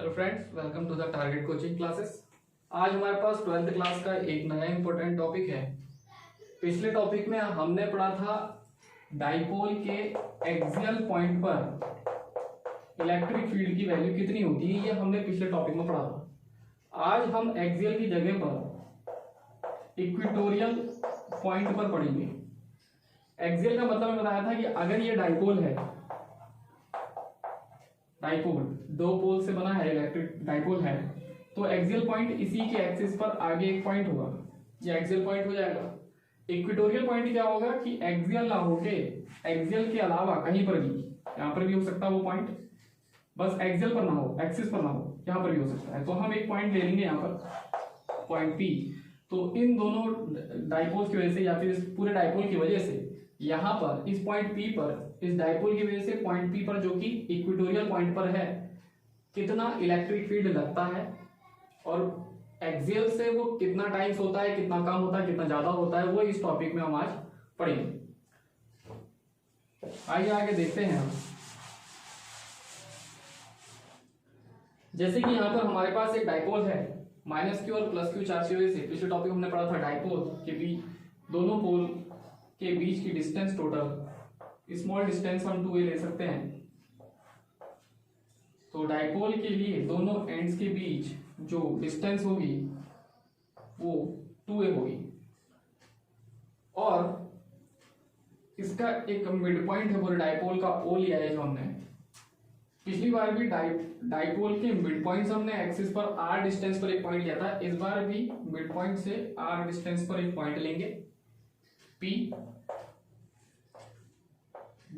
Hello friends, welcome to the target coaching classes. आज हमारे पास 12th class का एक नया इंपॉर्टेंट टॉपिक है। पिछले टॉपिक में हमने पढ़ा था डाइपोल के एक्सियल पॉइंट पर इलेक्ट्रिक फील्ड की वैल्यू कितनी होती है, ये हमने पिछले टॉपिक में पढ़ा था। आज हम एक्सियल की जगह पर इक्वेटोरियल पॉइंट पर पढ़ेंगे। एक्सियल का मतलब मैं बताया था कि अगर ये डाइपोल है, डाइपोल दो पोल से बना है, इलेक्ट्रिक डाइपोल है, तो एक्सियल पॉइंट इसी के एक्सिस पर आगे एक पॉइंट होगा, ये एक्सियल पॉइंट हो जाएगा। इक्वेटोरियल पॉइंट क्या होगा कि एक्सियल ना होके एक्सियल के अलावा कहीं पर भी, यहाँ पर भी हो सकता है वो पॉइंट, बस एक्सियल पर ना हो, एक्सिस पर ना हो, यहाँ पर भी हो सकता है। तो हम एक पॉइंट ले लेंगे यहाँ पर, पॉइंट पी। तो इन दोनों डाइपोल की वजह से या फिर इस पूरे डाइपोल की वजह से यहाँ पर इस पॉइंट पी पर, इस डाइपोल की वजह से पॉइंट पी पर जो कि इक्वेटोरियल पॉइंट पर है, कितना इलेक्ट्रिक फील्ड लगता है और एक्सियल से वो कितना टाइम्स होता है, कितना कम होता है, कितना ज्यादा होता है, वो इस टॉपिक में हम आज पढ़ेंगे। आइए आगे देखते हैं हम। जैसे कि यहाँ पर हमारे पास एक डाइपोल है, माइनस क्यू और प्लस क्यू चार्ज की वजह से। पिछले टॉपिक हमने पढ़ा था डाइपोल के बीच, दोनों पोल के बीच की डिस्टेंस टोटल स्मॉल डिस्टेंस हम 2a ले सकते हैं। तो डाइपोल के लिए दोनों एंड्स के बीच जो डिस्टेंस होगी वो 2a होगी और इसका एक मिड पॉइंट है पूरे डाइपोल का, ओ लिया है जो हमने। पिछली बार भी डाइपोल के मिड पॉइंट हमने एक्सिस पर r डिस्टेंस पर एक पॉइंट लिया था, इस बार भी मिड पॉइंट से r डिस्टेंस पर एक पॉइंट लेंगे P,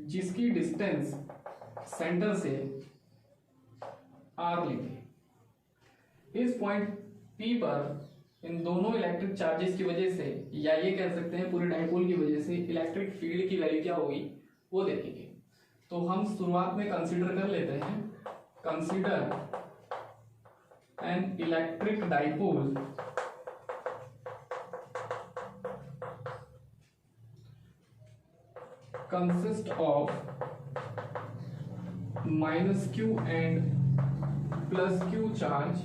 जिसकी डिस्टेंस सेंटर से r लेंगे। इस पॉइंट P पर इन दोनों इलेक्ट्रिक चार्जेस की वजह से, या ये कह सकते हैं पूरे डाइपोल की वजह से, इलेक्ट्रिक फील्ड की वैल्यू क्या होगी वो देखेंगे। तो हम शुरुआत में कंसीडर कर लेते हैं, consider an electric dipole consist of minus q and plus q charge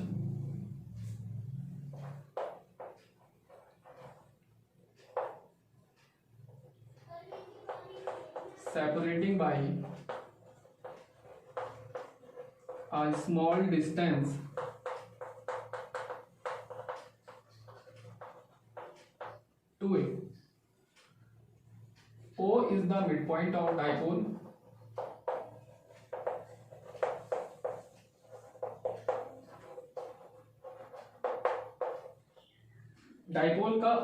separating by a small distance to a. O is the midpoint of dipole. Dipole का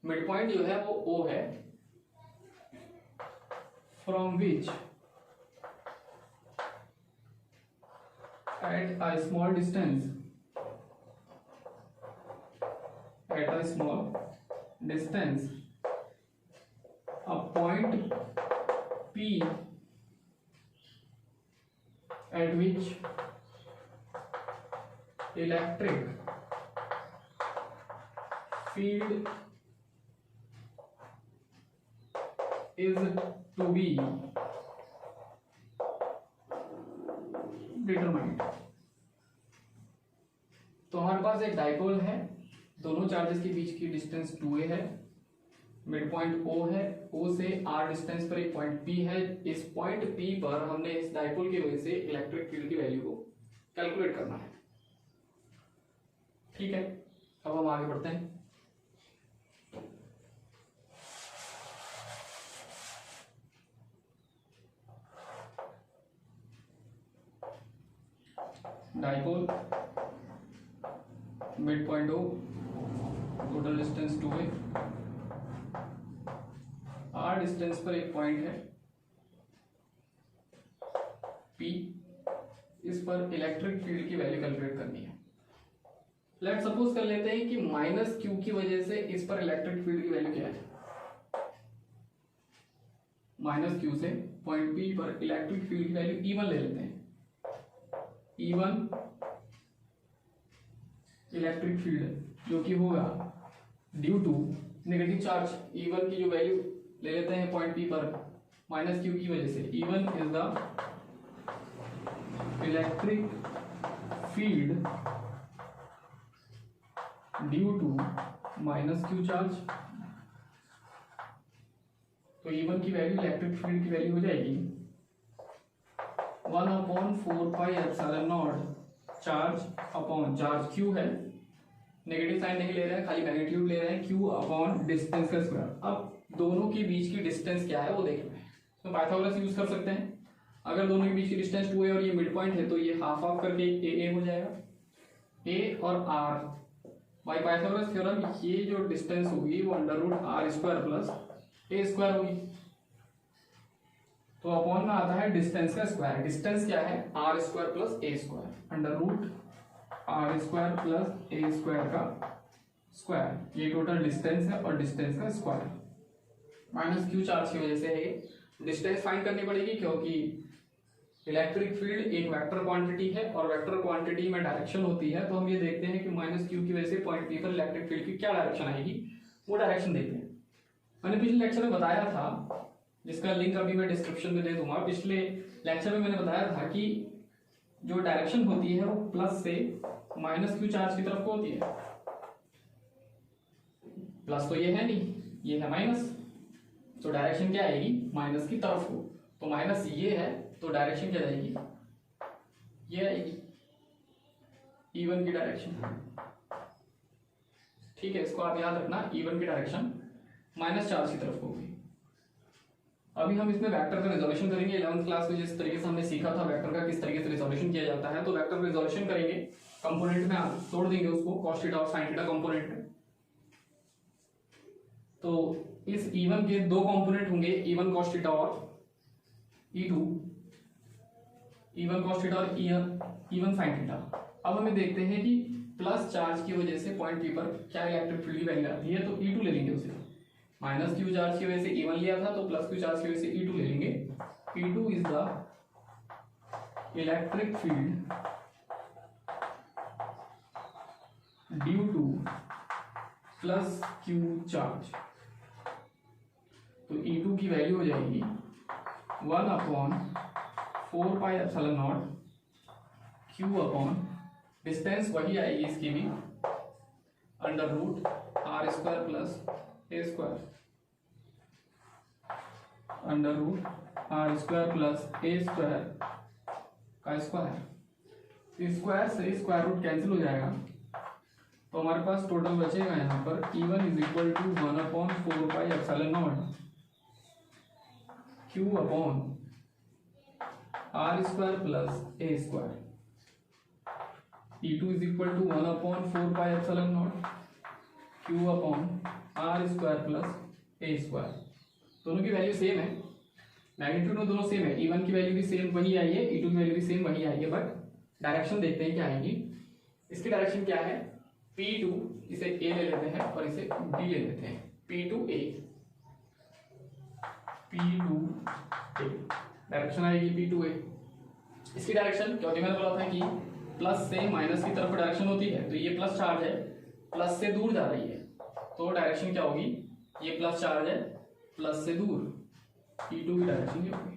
मिड पॉइंट जो है वो O है, from which at a small distance, a point P at which electric field is to be determined। तो हमारे पास एक dipole है, दोनों चार्जेस के बीच की डिस्टेंस 2a है, मिड पॉइंट O है, O से r डिस्टेंस पर एक पॉइंट P है। इस पॉइंट P पर हमने इस डाइपोल की वजह से इलेक्ट्रिक फील्ड की वैल्यू को कैलकुलेट करना है। ठीक है, अब हम आगे बढ़ते हैं। Dipole mid point O, total distance 2a, r distance पर एक पॉइंट है P, इस पर इलेक्ट्रिक फील्ड की वैल्यू कैलकुलेट करनी है। लेट सपोज कर लेते हैं कि माइनस क्यू की वजह से इस पर इलेक्ट्रिक फील्ड की वैल्यू क्या है। माइनस क्यू से पॉइंट P पर इलेक्ट्रिक फील्ड की वैल्यू E1 ले लेते हैं। E1 इलेक्ट्रिक फील्ड जो कि होगा due to negative charge, E1 की जो वैल्यू ले लेते हैं पॉइंट P पर माइनस क्यू की वजह से। E1 is the electric field due to minus q charge. तो E1 की वैल्यू इलेक्ट्रिक फील्ड की वैल्यू हो जाएगी 1/4 चार्ज अपॉन चार्ज Q है, नेगेटिव साइन नहीं ले रहे हैं, खाली मैग्नीट्यूड ले रहे हैं, Q अपॉन डिस्टेंस का स्क्वायर। अब दोनों के बीच की डिस्टेंस क्या है वो देखना है, तो पाइथागोरस यूज कर सकते हैं। अगर दोनों के बीच की डिस्टेंस 2 है और ये मिड पॉइंट है तो ये हाफ हाफ करके ए हो जाएगा, ए और आर बाई पाइथागोरस थ्योरम ये जो डिस्टेंस होगी वो √r² प्लस a² होगी। तो अपॉन में आता है डिस्टेंस का स्क्वायर, डिस्टेंस क्या है r² plus a², √r² plus a² का स्क्वायर, ये टोटल डिस्टेंस है और डिस्टेंस का स्क्वायर। माइनस क्यू चार्ज की वजह से डिस्टेंस फाइंड करनी पड़ेगी, क्योंकि इलेक्ट्रिक फील्ड एक वेक्टर क्वांटिटी है और वेक्टर क्वांटिटी में डायरेक्शन होती है। तो हम ये देखते हैं कि माइनस क्यू की वजह से पॉइंट पी पर इलेक्ट्रिक फील्ड की क्या डायरेक्शन आएगी, वो डायरेक्शन देखते हैं। मैंने पिछले लेक्चर में बताया था, जिसका लिंक अभी मैं डिस्क्रिप्शन में दे दूंगा, पिछले लेक्चर में मैंने बताया था कि जो डायरेक्शन होती है वो प्लस से माइनस क्यू चार्ज की तरफ को होती है। प्लस तो ये है नहीं, ये है माइनस, तो डायरेक्शन क्या आएगी माइनस की तरफ को। तो माइनस ये है तो डायरेक्शन क्या जाएगी, ये आएगी E1 की डायरेक्शन। ठीक है, इसको आप याद रखना, E1 की डायरेक्शन माइनस चार्ज की तरफ होगी। अभी हम इसमें वेक्टर का रिजोल्यूशन करेंगे। 11th क्लास में जिस तरीके से हमने सीखा था वेक्टर का किस तरीके से रिजोल्यूशन किया जाता है, तो वेक्टर का रिजोल्यूशन करेंगे, कंपोनेंट में आप तोड़ देंगे उसको cos थीटा और sin थीटा कंपोनेंट में। तो इस E1 के दो कंपोनेंट होंगे, E1 cos थीटा और E2 E1 cos थीटा और E1 sin थीटा। अब हमें देखते हैं कि प्लस चार्ज की वजह से पॉइंट पी पर क्या इलेक्ट्रिक फील्ड की वैल्यू आती है, तो E2 ले लेंगे उसे। माइनस क्यू चार्ज की वजह से E1 लिया था, तो प्लस क्यू चार्ज की वजह से E2 ले लेंगे। E2 is the electric field due two plus Q charge. तो E2 की वैल्यू हो जाएगी 1/4πε0 Q अपॉन डिस्टेंस वही आएगी इसकी भी, √r² plus a², √r² plus a² का स्क्वायर। स्क्वायर से स्क्वायर रूट कैंसिल हो जाएगा, तो हमारे पास टोटल बचेगा यहाँ पर E1 = 1/4πε0 Q upon r² plus a²। E2 = 1/4πε0 Q upon r² plus a²। दोनों की वैल्यू सेम है, मैग्नीट्यूड में दोनों सेम है, E1 की वैल्यू भी सेम वही आई है, E2 की वैल्यू भी सेम वही आई है, बट डायरेक्शन देखते हैं क्या आएगी। इसकी डायरेक्शन क्या है, P2, इसे A ले लेते हैं और इसे B ले लेते हैं, P2A डायरेक्शन आएगी P2A। इसकी डायरेक्शन, क्योंकि मैंने बोला था कि प्लस से माइनस की तरफ डायरेक्शन होती है, तो ये प्लस चार्ज है, प्लस से दूर जा रही है, तो डायरेक्शन क्या होगी, ये प्लस चार्ज है, प्लस से दूर, E2 की डायरेक्शन क्या होगी,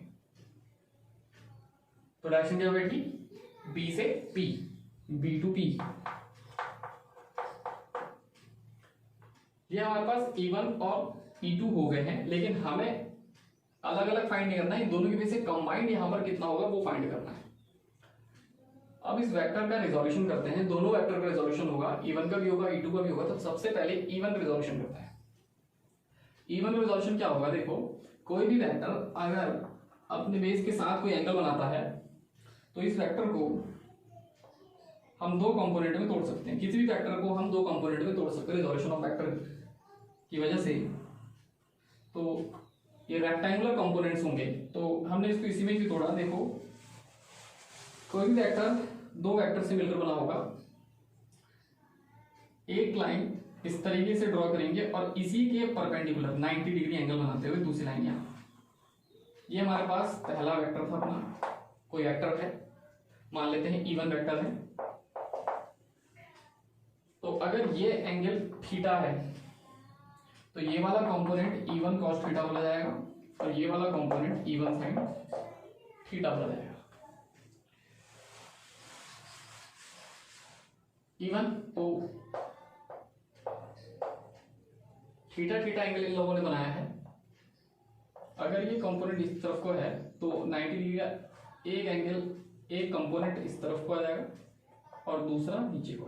तो डायरेक्शन क्या होगी B से P, B to P। ये हमारे पास E1 और E2 हो गए हैं, लेकिन हमें अलग अलग फाइंड नहीं करना है, इन दोनों के बीच से कंबाइंड यहां पर कितना होगा वो फाइंड करना है। अब इस वेक्टर का रिजोल्यूशन करते हैं, दोनों वेक्टर का रिजोल्यूशन होगा, E1 का भी होगा E2 का भी होगा। तो सबसे पहले E1 का रिजोल्यूशन करते हैं। E1 का रिजोल्यूशन क्या होगा, देखो कोई भी वेक्टर अगर अपने बेस के साथ कोई एंगल बनाता है तो इस वेक्टर को हम दो कंपोनेंट में तोड़ सकते हैं, किसी भी वेक्टर को हम दो कंपोनेंट में तोड़ सकते हैं रिजोल्यूशन ऑफ वेक्टर की वजह से। तो ये रेक्टेंगुलर कंपोनेंट्स होंगे, तो हमने इसको इसी में ही तोड़ा। देखो कोई भी वेक्टर दो वेक्टर से मिलकर बना होगा, एक लाइन इस तरीके से ड्रॉ करेंगे और इसी के परपेंडिकुलर 90 डिग्री एंगल बनाते हुए दूसरी लाइन यहाँ। ये हमारे पास पहला वेक्टर था अपना, कोई वेक्टर है, मान लेते हैं E1 वेक्टर है। तो अगर ये एंगल थीटा है तो ये वाला कंपोनेंट E1 cos थीटा बोला जाएगा और ये वाला कंपोनेंट E1 sin थीटा बोला जाएगा। इवन, तो थीटा थीटा एंगल इन लोगों ने बनाया है। अगर ये कंपोनेंट इस तरफ को है तो 90 डिग्री का एक एंगल, एक कंपोनेंट इस तरफ को आ जाएगा और दूसरा नीचे को।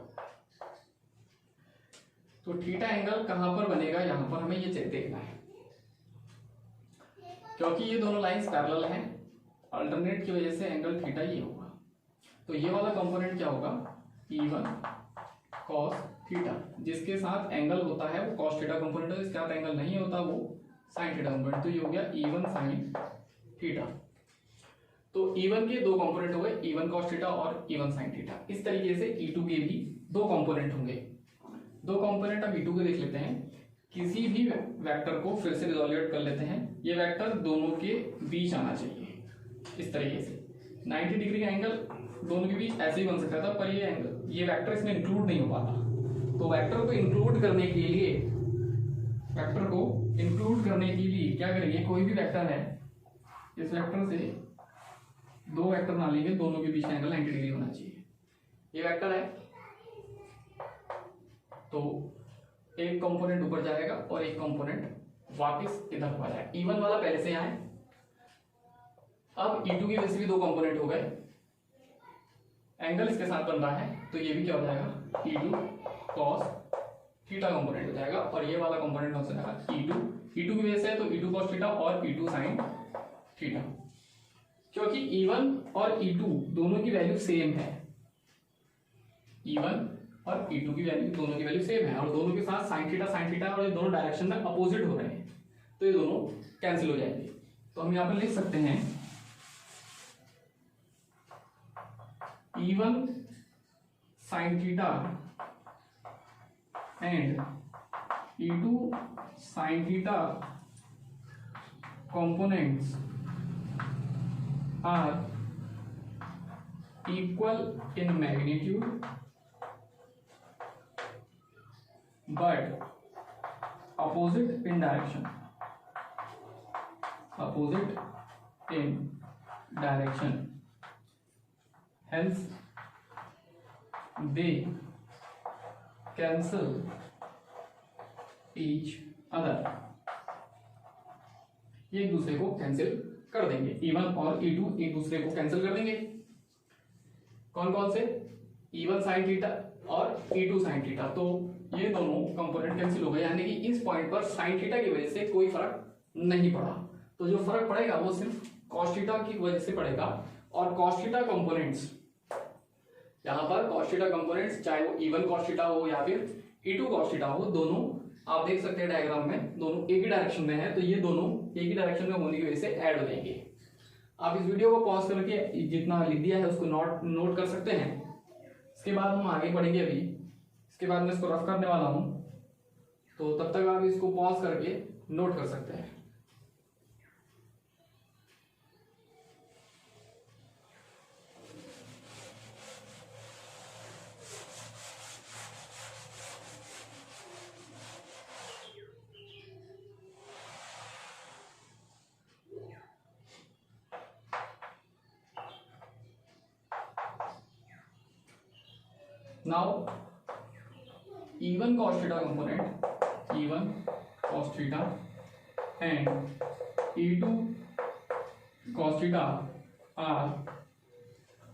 तो थीटा एंगल कहां पर बनेगा, यहां पर हमें ये चेक देखना है, क्योंकि ये दोनों लाइंस पैरेलल हैं, अल्टरनेट की वजह से एंगल थीटा ये होगा। तो ये वाला कंपोनेंट क्या होगा, E1 cos थीटा, जिसके साथ एंगल होता है वो cos थीटा कंपोनेंट है, जिसके साथ एंगल नहीं होता वो sin थीटा कंपोनेंट। तो ये हो गया E1 sin थीटा। तो E1 के दो कंपोनेंट हो गए, E1 cos थीटा और E1 sin थीटा। इस तरीके से E2 के भी दो कंपोनेंट होंगे। दो कंपोनेंट अब E2 के देख लेते हैं। किसी भी वेक्टर को फिर से रिजोल्यूट कर लेते हैं। ये वेक्टर दोनों के बीच आना चाहिए इस तरीके से। 90 डिग्री का एंगल दोनों के बीच ऐसे ही बन सकता था, पर ये एंगल, ये वेक्टर इसमें इंक्लूड नहीं हो पाता। तो वेक्टर को इंक्लूड करने के लिए, क्या करेंगे, कोई भी वेक्टर है, इस वेक्टर से दो वेक्टर बना लेंगे, दोनों के बीच का एंगल 90 डिग्री होना चाहिए। ये वेक्टर है तो एक कंपोनेंट ऊपर जाएगा और एक कंपोनेंट वापस इधर को आ जाएगा। E1 वाला पहले से यहाँ है। अब E2 की वजह से भी दो कंपोनेंट हो गए, एंगल इसके साथ बन रहा है, तो ये भी क्या हो जाएगा, E2 cos थीटा कंपोनेंट हो जाएगा। और ये वाला कंपोनेंट हो जाएगा E2 की वजह से है तो E2 cos थीटा और E2 sin थीटा। क्योंकि E1 और E2 दोनों की वैल्यू सेम है, E1 और E2 की वैल्यू, दोनों की वैल्यू सेम है, और दोनों के साथ sin थीटा और ये दोनों डायरेक्शन में अपोजिट हो रहे हैं, तो ये दोनों कैंसिल हो जाएंगे। तो हम यहाँ पर लिख सकते हैं E1 sin theta and E2 sin theta components are equal in magnitude but opposite in direction. Hence they cancel each other. ये एक दूसरे को कैंसिल कर देंगे। E1 और E2 एक दूसरे को कैंसिल कर देंगे। कौन कौन से, E1 sin थीटा और E2 sin थीटा। तो ये दोनों कंपोनेंट कैंसिल हो गए, यानी कि इस पॉइंट पर sin थीटा की वजह से कोई फर्क नहीं पड़ा। तो जो फर्क पड़ेगा वो सिर्फ cos थीटा की वजह से पड़ेगा। और cos थीटा कंपोनेंट्स, यहाँ पर cos थीटा कंपोनेंट्स चाहे वो E1 cos थीटा हो या फिर E2 cos थीटा हो, दोनों आप देख सकते हैं डायग्राम में दोनों एक ही डायरेक्शन में है, तो ये दोनों एक ही डायरेक्शन में होने की वजह से ऐड हो जाएंगे। आप इस वीडियो को पॉज करके जितना लिख दिया है उसको नोट कर सकते हैं। इसके बाद हम आगे बढ़ेंगे। अभी इसके बाद मैं इसको रफ करने वाला हूं, तो तब तक आप इसको पॉज करके नोट कर सकते हैं। Now E1 cos theta component, E1 cos theta and E2 cos theta are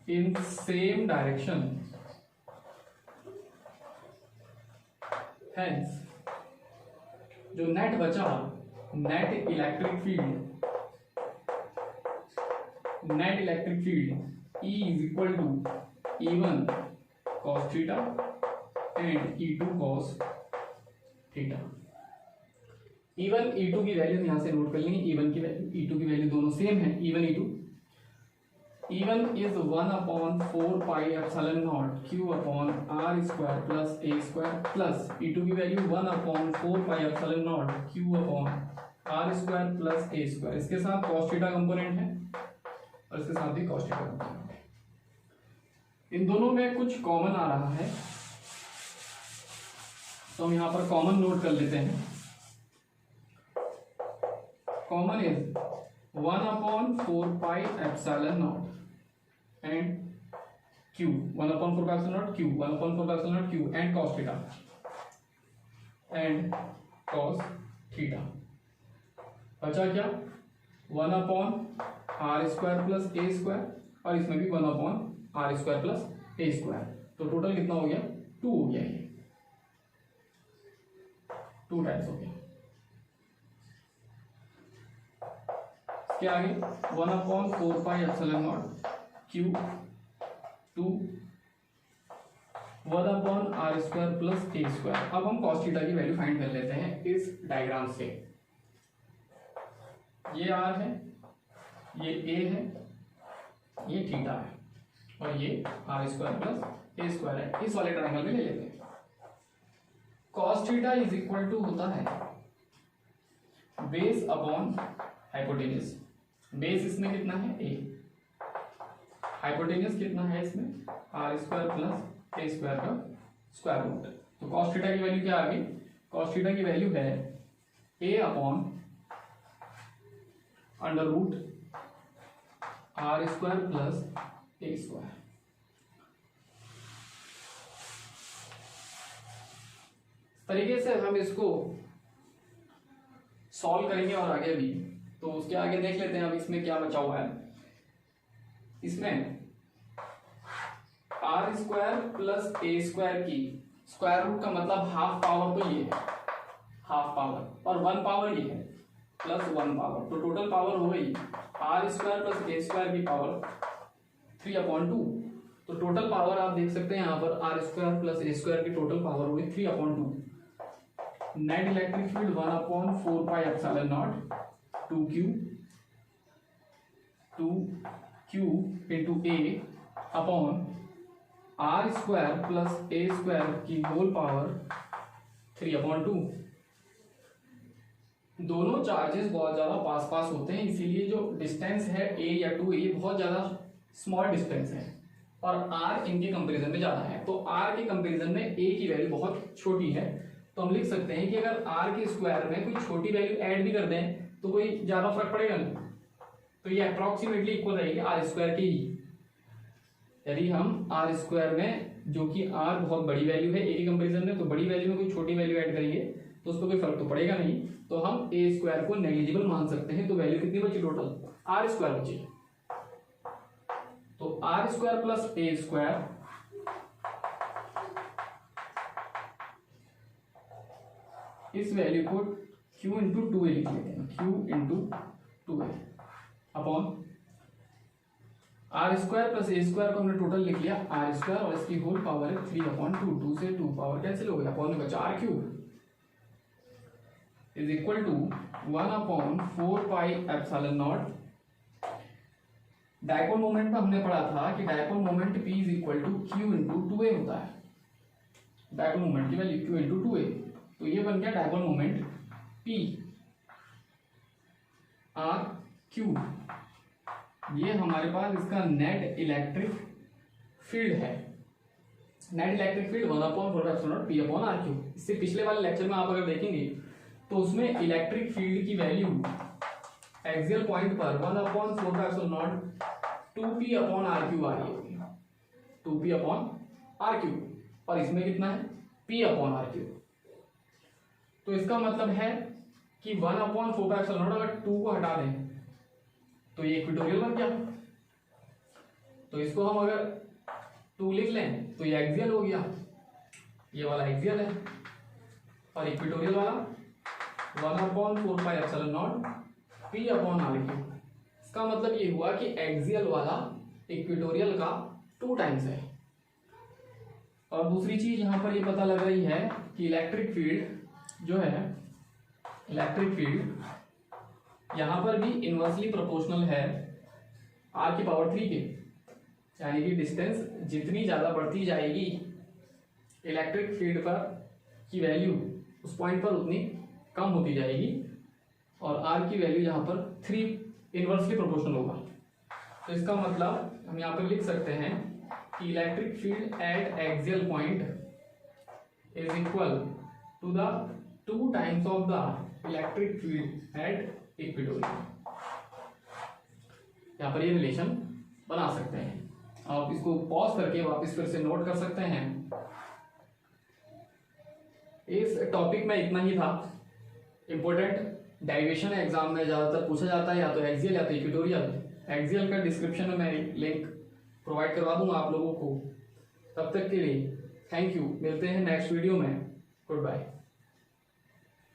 in same direction. Hence जो नेट बचा, net electric field E is equal to E1 cos theta and E2 cos theta। E1 E2 की value यहां से note कर लेंगे। E1 की value E2 की value दोनों सेम है, E1 E2। E1 is 1/4 pi epsilon naught q upon r square plus a square plus E2 की value 1/4 pi epsilon naught q upon r square plus a square। इसके साथ cos theta component है और इसके साथ भी cos theta component है। इन दोनों में कुछ कॉमन आ रहा है, तो हम यहां पर कॉमन नोट कर लेते हैं। Common is 1/4 pi epsilon naught and Q 1/4 Q 1/4 Q and cos theta बचा क्या 1/r² प्लस ए स्क्वायर और इसमें भी 1/r² प्लस ए स्क्वायर। तो टोटल कितना हो गया 2 हो गया, ये 2 टाइम्स हो गया। इसके आगे 1/4πε0 क्यू 2 1/r² प्लस ए स्क्वायर। अब हम cos थीटा की वैल्यू फाइंड कर लेते हैं इस डायग्राम से। ये r है, ये a है, ये थीटा है और ये r² प्लस ए स्क्वायर है। इस वाले ट्रायंगल में ले लेते हैं। cos theta is equal to होता है बेस अपॉन हाइपोटेन्यूज। बेस इसमें कितना है a, हाइपोटेन्यूज कितना है इसमें r² प्लस ए स्क्वायर का स्क्वायर रूट। तो cos थीटा की वैल्यू क्या आ गई, cos थीटा की वैल्यू है a upon under root r² plus A square. तरीके से हम इसको सॉल्व करेंगे और आगे भी। तो उसके आगे देख लेते हैं अब इसमें क्या बचा हुआ है। इसमें r² प्लस ए स्क्वायर की स्क्वायर रूट का मतलब हाफ पावर, तो ये हाफ पावर और 1 पावर ये है प्लस 1 पावर। तो टोटल पावर हो गई r² प्लस ए स्क्वायर की पावर 3/2। तो टोटल पावर आप देख सकते हैं यहाँ पर r² प्लस ए स्क्वायर की टोटल पावर हो गई 3/2। Net electric field 1/4πε0 2q into a upon r² plus A square की होल पावर 3/2। दोनों चार्जेस बहुत ज्यादा पास पास होते हैं, इसीलिए जो डिस्टेंस है a या 2a ये बहुत ज्यादा स्मॉल डिस्टेंस है और r इनके कंपैरिजन में ज्यादा है। तो r के कंपैरिजन में a की वैल्यू बहुत छोटी है। तो हम लिख सकते हैं कि अगर r के स्क्वायर में कोई छोटी वैल्यू ऐड भी कर दें तो कोई ज्यादा फर्क पड़ेगा नहीं। तो ये अप्रोक्सीमेटली इक्वल रहेगी r² की ही। यदि हम r² में, जो कि r बहुत बड़ी वैल्यू है a के कंपैरिजन में, तो बड़ी वैल्यू में कोई छोटी वैल्यू ऐड करेंगे तो उस पर कोई फर्क तो पड़ेगा नहीं। तो हम a² को नेग्लिजिबल मान सकते हैं। तो वैल्यू कितनी बची टोटल r² बची। तो r² प्लस ए स्क्वायर इस वैल्यू को q इंटू 2a लिख लेते हैं, q into 2a upon r² plus ए स्क्वायर को हमने टोटल लिख लिया r² और इसकी होल पावर है 3/2। 2 से 2 पावर कैंसिल हो गया, अपॉन में बचा r³ is equal to 1/4πε0। Dipole moment में हमने पढ़ा था कि dipole moment P is equal to q into 2a होता है। डायपोल मोमेंट की वैल्यू q इंटू 2a। तो ये बन गया डायपोल मोमेंट P r/q। ये हमारे पास इसका नेट इलेक्ट्रिक फील्ड है। Net electric field 1/4πε0 P/r/q। इससे पिछले वाले लेक्चर में आप अगर देखेंगे तो उसमें इलेक्ट्रिक फील्ड की वैल्यू एक्सियल पॉइंट पर 1/4πε0 2p/r/q आ रही होगी, 2p/r/q। और इसमें कितना है p/r/q। तो इसका मतलब है कि 1/4πε0 अगर 2 को हटा दें तो ये इक्वेटोरियल बन गया। तो इसको हम अगर 2 लिख लें तो ये एक्सियल हो गया, ये वाला एक्सियल है और इक्वेटोरियल वाला 1/4πε0 p/r/q। इसका मतलब ये हुआ कि एक्सियल वाला इक्वेटोरियल का 2 टाइम्स है। और दूसरी चीज यहां पर ये पता लग रही है कि इलेक्ट्रिक फील्ड जो है, इलेक्ट्रिक फील्ड यहां पर भी इनवर्सली प्रोपोर्शनल है r⁴ के। यानी कि डिस्टेंस जितनी ज्यादा बढ़ती जाएगी इलेक्ट्रिक फील्ड पर की वैल्यू उस पॉइंट पर उतनी कम होती जाएगी और r की वैल्यू यहाँ पर 3 इनवर्सली प्रोपोर्शनल होगा। तो इसका मतलब हम यहाँ पर लिख सकते हैं कि electric field at axial point is equal to the 2 times of the electric field at equatorial. यहाँ पर ये रिलेशन बना सकते हैं। आप इसको पॉज करके वापस फिर से नोट कर सकते हैं। इस टॉपिक में इतना ही था। इंपॉर्टेंट डेरिवेशन एग्जाम में ज़्यादातर पूछा जाता है या तो एक्सियल या तो इक्वेटोरियल। एक्सियल का डिस्क्रिप्शन में मैं लिंक प्रोवाइड करवा दूंगा आप लोगों को। तब तक के लिए थैंक यू, मिलते हैं नेक्स्ट वीडियो में। Good bye.